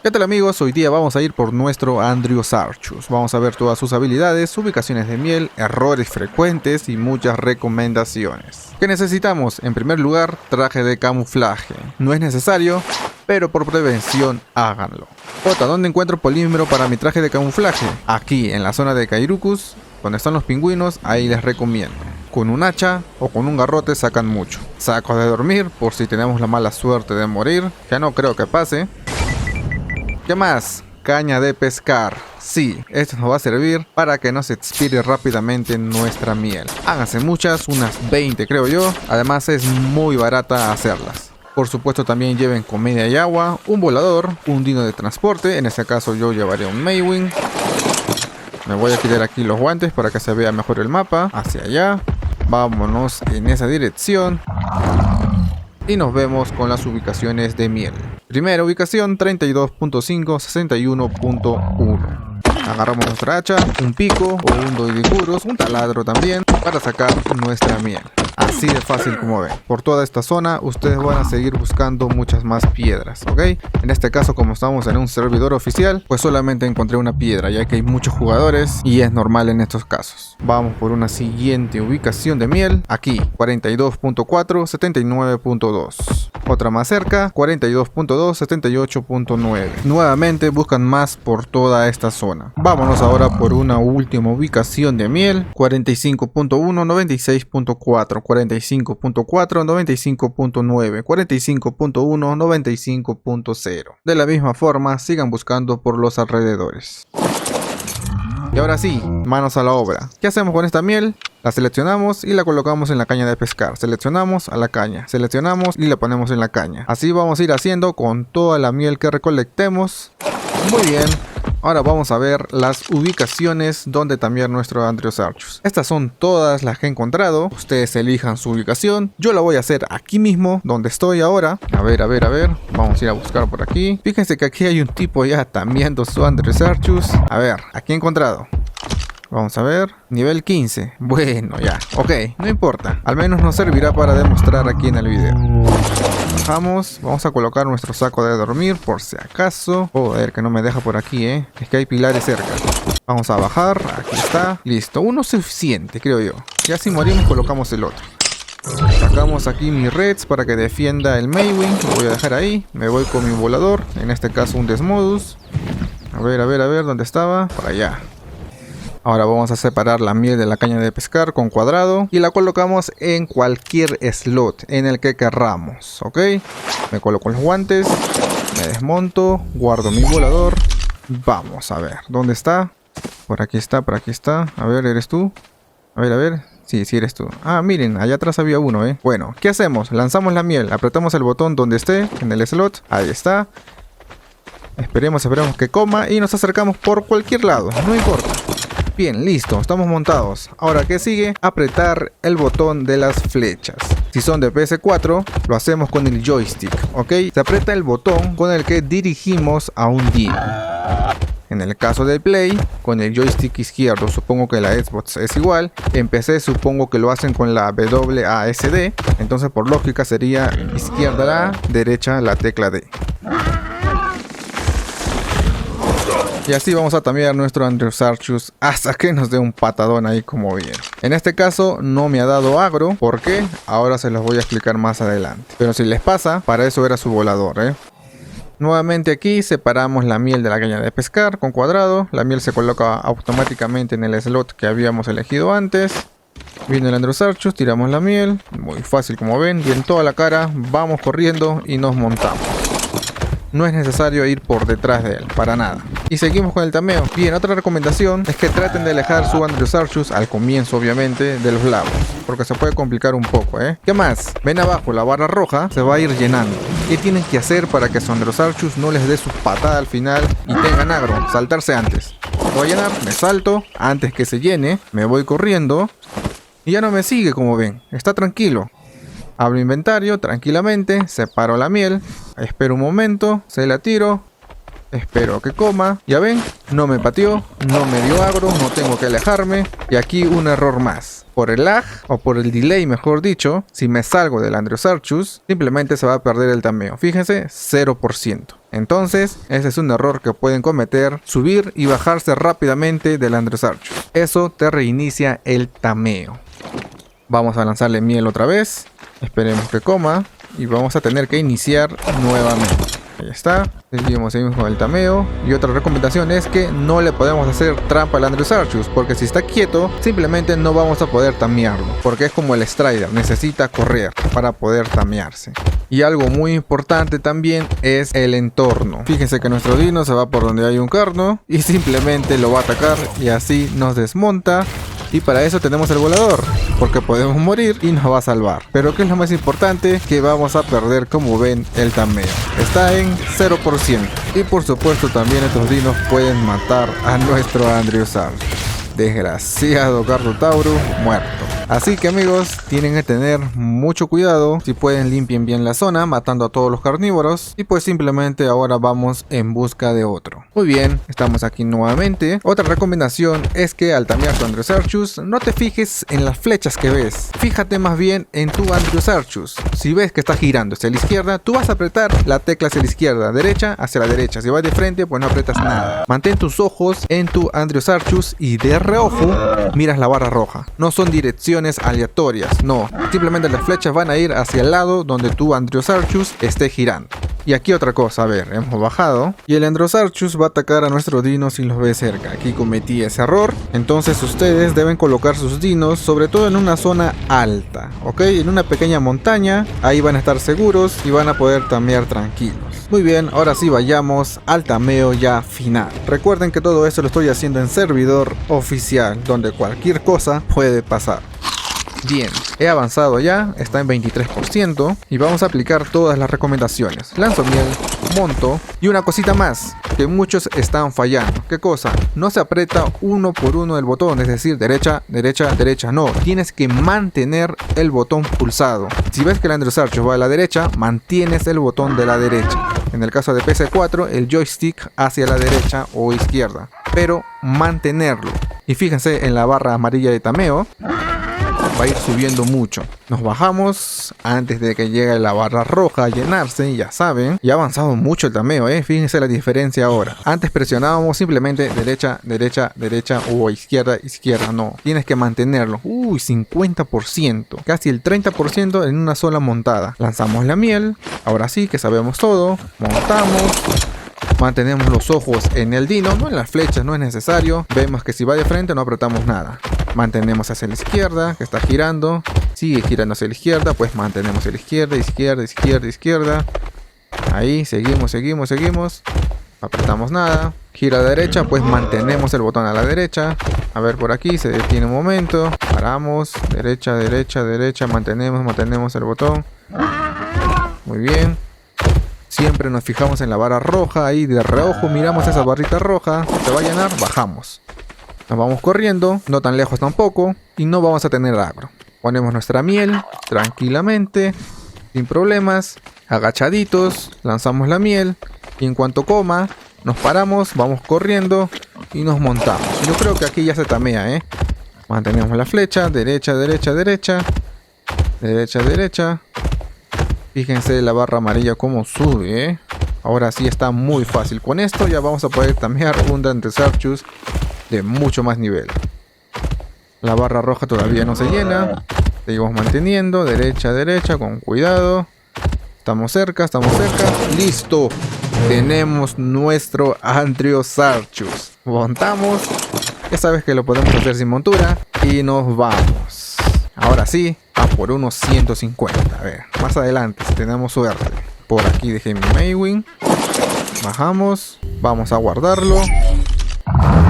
¿Qué tal amigos? Hoy día vamos a ir por nuestro Andriosarchus. Vamos a ver todas sus habilidades, ubicaciones de miel, errores frecuentes y muchas recomendaciones. ¿Qué necesitamos? En primer lugar, traje de camuflaje. No es necesario, pero por prevención háganlo. Jota, ¿dónde encuentro polímero para mi traje de camuflaje? Aquí, en la zona de Kairukus, donde están los pingüinos, ahí les recomiendo. Con un hacha o con un garrote sacan mucho. Sacos de dormir, por si tenemos la mala suerte de morir, que no creo que pase. ¿Qué más? Caña de pescar. Sí, esto nos va a servir para que no se expire rápidamente nuestra miel. Háganse muchas, unas 20 creo yo. Además es muy barata hacerlas. Por supuesto también lleven comida y agua, un volador, un dino de transporte. En este caso yo llevaré un Maywing. Me voy a quitar aquí los guantes para que se vea mejor el mapa. Hacia allá. Vámonos en esa dirección. Y nos vemos con las ubicaciones de miel. Primera ubicación 32.5, 61.1. Agarramos nuestra hacha, un pico o un doidicuros, un taladro también para sacar nuestra miel. Así de fácil como ven. Por toda esta zona ustedes van a seguir buscando muchas más piedras, ¿ok? En este caso, como estamos en un servidor oficial, pues solamente encontré una piedra, ya que hay muchos jugadores y es normal en estos casos. Vamos por una siguiente ubicación de miel. Aquí, 42.4, 79.2. Otra más cerca, 42.2, 78.9. Nuevamente buscan más por toda esta zona. Vámonos ahora por una última ubicación de miel. 45.1, 96.4, 45.4, 95.9, 45.1, 95.0. De la misma forma, sigan buscando por los alrededores. Y ahora sí, manos a la obra. ¿Qué hacemos con esta miel? La seleccionamos y la colocamos en la caña de pescar. Seleccionamos a la caña, seleccionamos y la ponemos en la caña. Así vamos a ir haciendo con toda la miel que recolectemos. Muy bien. Ahora vamos a ver las ubicaciones donde también nuestro Andriosarchus. Estas son todas las que he encontrado. Ustedes elijan su ubicación. Yo la voy a hacer aquí mismo, donde estoy ahora. A ver. Vamos a ir a buscar por aquí. Fíjense que aquí hay un tipo ya tameando su Andriosarchus. A ver, aquí he encontrado. Vamos a ver, nivel 15. Bueno, ya, ok, no importa. Al menos nos servirá para demostrar aquí en el video. Vamos a colocar nuestro saco de dormir por si acaso. Joder, que no me deja por aquí, es que hay pilares cerca. Vamos a bajar, aquí está. Listo, uno es suficiente, creo yo. Ya si morimos colocamos el otro. Sacamos aquí mis reds para que defienda el Maywing. Lo voy a dejar ahí. Me voy con mi volador, en este caso un Desmodus. A ver, ¿dónde estaba? Por allá. Ahora vamos a separar la miel de la caña de pescar con cuadrado y la colocamos en cualquier slot en el que querramos, ¿ok? Me coloco los guantes, me desmonto, guardo mi volador. Vamos a ver, ¿dónde está? Por aquí está. A ver, ¿eres tú? A ver. Sí, eres tú. Ah, miren, allá atrás había uno, Bueno, ¿qué hacemos? Lanzamos la miel, apretamos el botón donde esté, en el slot. Ahí está. Esperemos que coma y nos acercamos por cualquier lado, no importa. Bien, listo, estamos montados. Ahora, ¿qué sigue? Apretar el botón de las flechas. Si son de PS4, lo hacemos con el joystick, ¿ok? Se aprieta el botón con el que dirigimos a un dino. En el caso del Play, con el joystick izquierdo, supongo que la Xbox es igual. En PC supongo que lo hacen con la WASD. Entonces por lógica sería izquierda la A, derecha la tecla D. Y así vamos a tamear nuestro Andriosarchus hasta que nos dé un patadón ahí como vieron. En este caso no me ha dado agro. ¿Por qué? Ahora se los voy a explicar más adelante. Pero si les pasa, para eso era su volador, Nuevamente aquí separamos la miel de la caña de pescar con cuadrado. La miel se coloca automáticamente en el slot que habíamos elegido antes. Viene el Andriosarchus, tiramos la miel. Muy fácil como ven, y en toda la cara vamos corriendo y nos montamos. No es necesario ir por detrás de él, para nada. Y seguimos con el tameo. Bien, otra recomendación es que traten de alejar su Andriosarchus al comienzo, obviamente, de los lagos, porque se puede complicar un poco, ¿Qué más? Ven abajo, la barra roja se va a ir llenando. ¿Qué tienen que hacer para que su Andriosarchus no les dé su patada al final y tengan agro? Saltarse antes. Voy a llenar, me salto antes que se llene, me voy corriendo y ya no me sigue, como ven. Está tranquilo. Abro inventario tranquilamente, separo la miel, espero un momento, se la tiro, Espero que coma. Ya ven, no me pateó, no me dio agro, no tengo que alejarme. Y aquí un error más. Por el lag, o por el delay mejor dicho, si me salgo del Andreosarchus, simplemente se va a perder el tameo. Fíjense, 0%. Entonces, ese es un error que pueden cometer, subir y bajarse rápidamente del Andreosarchus. Eso te reinicia el tameo. Vamos a lanzarle miel otra vez. Esperemos que coma. Y vamos a tener que iniciar nuevamente. Ahí está. Seguimos con el tameo. Y otra recomendación es que no le podemos hacer trampa al Andreosarchus, porque si está quieto, simplemente no vamos a poder tamearlo. Porque es como el Strider, necesita correr para poder tamearse. Y algo muy importante también es el entorno. Fíjense que nuestro dino se va por donde hay un carno y simplemente lo va a atacar y así nos desmonta. Y para eso tenemos el volador, porque podemos morir y nos va a salvar. Pero ¿qué es lo más importante? Que vamos a perder, como ven, el tameo. Está en 0%. Y por supuesto también estos dinos pueden matar a nuestro Andreosarchus. Desgraciado Carnotauro, muerto. Así que amigos, tienen que tener mucho cuidado. Si pueden, limpien bien la zona, matando a todos los carnívoros. Y pues simplemente ahora vamos en busca de otro. Muy bien, estamos aquí nuevamente. Otra recomendación es que al tamear tu Andreosarchus, no te fijes en las flechas que ves. Fíjate más bien en tu Andreosarchus. Si ves que está girando hacia la izquierda, tú vas a apretar la tecla hacia la izquierda, derecha hacia la derecha. Si vas de frente, pues no apretas nada. Mantén tus ojos en tu Andreosarchus y de reojo miras la barra roja. No son direcciones aleatorias, no, simplemente las flechas van a ir hacia el lado donde tu Andreosarchus esté girando. Y aquí otra cosa, a ver, hemos bajado y el Andreosarchus va a atacar a nuestro dino si los ve cerca. Aquí cometí ese error, entonces ustedes deben colocar sus dinos sobre todo en una zona alta, ok, en una pequeña montaña. Ahí van a estar seguros y van a poder tamear tranquilos. Muy bien, ahora sí vayamos al tameo ya final. Recuerden que todo esto lo estoy haciendo en servidor oficial, donde cualquier cosa puede pasar. Bien, he avanzado ya, está en 23% y vamos a aplicar todas las recomendaciones. Lanzo miel, monto y una cosita más que muchos están fallando. ¿Qué cosa? No se aprieta uno por uno el botón, es decir, derecha, derecha, derecha. No, tienes que mantener el botón pulsado. Si ves que el Andreosarchus va a la derecha, mantienes el botón de la derecha. En el caso de PC4, el joystick hacia la derecha o izquierda, pero mantenerlo. Y fíjense en la barra amarilla de tameo. Va a ir subiendo mucho. Nos bajamos antes de que llegue la barra roja a llenarse, ya saben. Y ha avanzado mucho el tameo, fíjense la diferencia ahora. Antes presionábamos simplemente derecha, derecha, derecha o izquierda, izquierda. No, tienes que mantenerlo. Uy, 50%. Casi el 30% en una sola montada. Lanzamos la miel. Ahora sí que sabemos todo. Montamos. Mantenemos los ojos en el dino, no en las flechas, no es necesario. Vemos que si va de frente no apretamos nada. Mantenemos hacia la izquierda, que está girando. Sigue girando hacia la izquierda, pues mantenemos hacia la izquierda, izquierda, izquierda, izquierda. Ahí, seguimos, seguimos, seguimos. No apretamos nada. Gira a la derecha, pues mantenemos el botón a la derecha. A ver, por aquí se detiene un momento. Paramos, derecha, derecha, derecha. Mantenemos el botón. Muy bien. Siempre nos fijamos en la barra roja, ahí de reojo miramos esa barrita roja, se va a llenar, bajamos. Nos vamos corriendo, no tan lejos tampoco, y no vamos a tener agro. Ponemos nuestra miel, tranquilamente, sin problemas, agachaditos, lanzamos la miel, y en cuanto coma, nos paramos, vamos corriendo, y nos montamos. Yo creo que aquí ya se tamea, Mantenemos la flecha, derecha, derecha, derecha, derecha, derecha. Fíjense la barra amarilla como sube, Ahora sí está muy fácil. Con esto ya vamos a poder tamear un Andreosarchus de mucho más nivel. La barra roja todavía no se llena. Seguimos manteniendo. Derecha, derecha, con cuidado. Estamos cerca, ¡listo! Tenemos nuestro Andreosarchus. Montamos. Ya sabes que lo podemos hacer sin montura. Y nos vamos. Ahora sí, a por unos 150. A ver, más adelante, si tenemos suerte. Por aquí dejé mi Maywing. Bajamos. Vamos a guardarlo.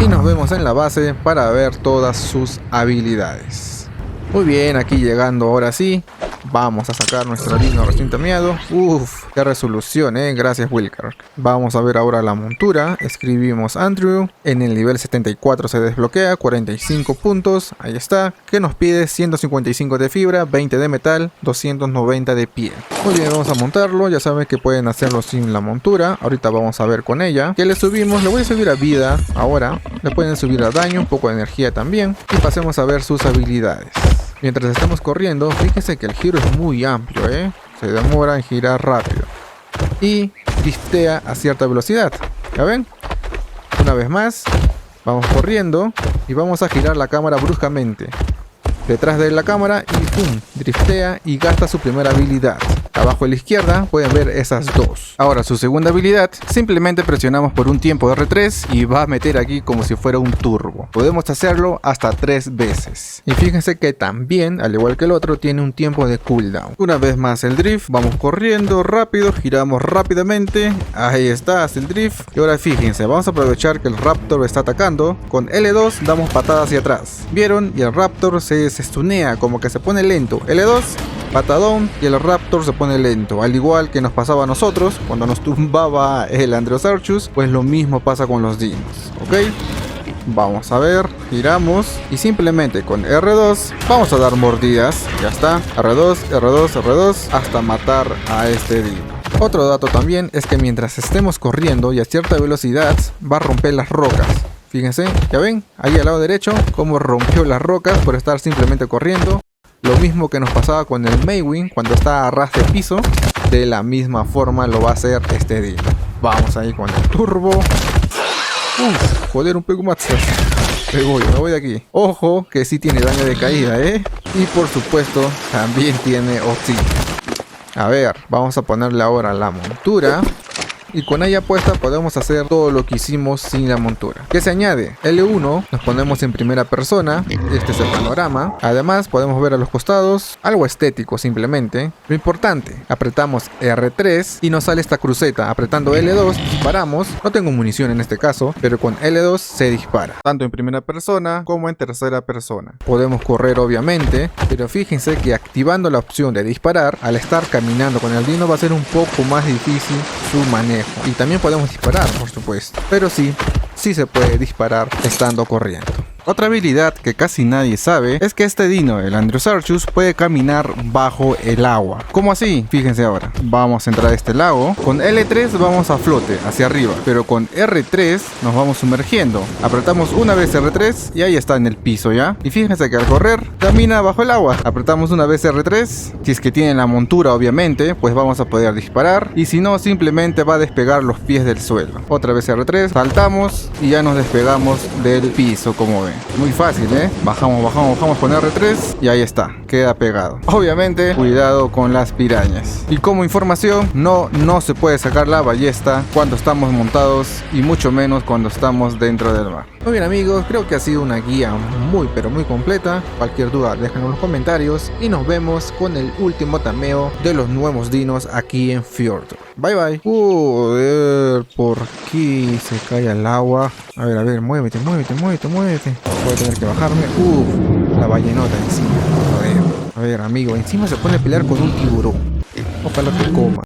Y nos vemos en la base para ver todas sus habilidades. Muy bien, aquí llegando ahora sí. Vamos a sacar nuestro dino recién tameado. Uff, qué resolución, gracias Wilcar. Vamos a ver ahora la montura. Escribimos Andrew. En el nivel 74 se desbloquea, 45 puntos. Ahí está. Que nos pide 155 de fibra, 20 de metal, 290 de piel. Muy bien, vamos a montarlo. Ya saben que pueden hacerlo sin la montura. Ahorita vamos a ver con ella. Que le subimos, le voy a subir a vida ahora. Le pueden subir a daño, un poco de energía también. Y pasemos a ver sus habilidades. Mientras estamos corriendo, fíjense que el giro es muy amplio, se demora en girar rápido. Y driftea a cierta velocidad. ¿Ya ven? Una vez más, vamos corriendo y vamos a girar la cámara bruscamente. Detrás de la cámara y ¡pum! Driftea y gasta su primera habilidad. Abajo a la izquierda pueden ver esas dos. Ahora su segunda habilidad, simplemente presionamos por un tiempo R3 y va a meter aquí como si fuera un turbo. Podemos hacerlo hasta 3 veces. Y fíjense que también, al igual que el otro, tiene un tiempo de cooldown. Una vez más el drift, vamos corriendo rápido, giramos rápidamente. Ahí está, hace el drift. Y ahora fíjense, vamos a aprovechar que el Raptor está atacando. Con L2 damos patada hacia atrás. ¿Vieron? Y el Raptor se stunea, como que se pone lento. L2, patadón y el Raptor se pone lento, al igual que nos pasaba a nosotros cuando nos tumbaba el Andreosarchus, pues lo mismo pasa con los dinos, ¿ok? Vamos a ver, giramos y simplemente con R2 vamos a dar mordidas, ya está, R2, R2, R2 hasta matar a este dino. Otro dato también es que mientras estemos corriendo y a cierta velocidad va a romper las rocas. Fíjense, ya ven, ahí al lado derecho cómo rompió las rocas por estar simplemente corriendo. Lo mismo que nos pasaba con el Maywin cuando está a ras de piso, de la misma forma lo va a hacer este dino. Vamos ahí con el turbo. Joder, un poco más. Me voy de aquí. Ojo que sí tiene daño de caída, y por supuesto también tiene oxígeno. A ver, vamos a ponerle ahora la montura. Y con ella puesta podemos hacer todo lo que hicimos sin la montura. ¿Qué se añade? L1 nos ponemos en primera persona. Este es el panorama. Además podemos ver a los costados. Algo estético simplemente. Lo importante, apretamos R3 y nos sale esta cruceta. Apretando L2 disparamos. No tengo munición en este caso, pero con L2 se dispara. Tanto en primera persona como en tercera persona. Podemos correr obviamente, pero fíjense que activando la opción de disparar, al estar caminando con el dino va a ser un poco más difícil su manejo. Y también podemos disparar, por supuesto. Pero sí se puede disparar estando corriendo. Otra habilidad que casi nadie sabe es que este dino, el Andreosarchus, puede caminar bajo el agua. ¿Cómo así? Fíjense ahora. Vamos a entrar a este lago. Con L3 vamos a flote, hacia arriba. Pero con R3 nos vamos sumergiendo. Apretamos una vez R3 y ahí está en el piso ya. Y fíjense que al correr, camina bajo el agua. Apretamos una vez R3. Si es que tienen la montura, obviamente, pues vamos a poder disparar. Y si no, simplemente va a despegar los pies del suelo. Otra vez R3, saltamos y ya nos despegamos del piso, como ven. Muy fácil, bajamos con R3 y ahí está, queda pegado. Obviamente, cuidado con las pirañas. Y como información, no se puede sacar la ballesta cuando estamos montados y mucho menos cuando estamos dentro del mar. Muy bien amigos, creo que ha sido una guía muy pero muy completa. Cualquier duda déjenlo en los comentarios y nos vemos con el último tameo de los nuevos dinos aquí en Fjord. Bye bye. Joder, ¿por qué se cae al agua? A ver, muévete. Voy a tener que bajarme. La ballenota encima. Joder. A ver amigo, encima se pone a pelear con un tiburón. Ojalá que coma.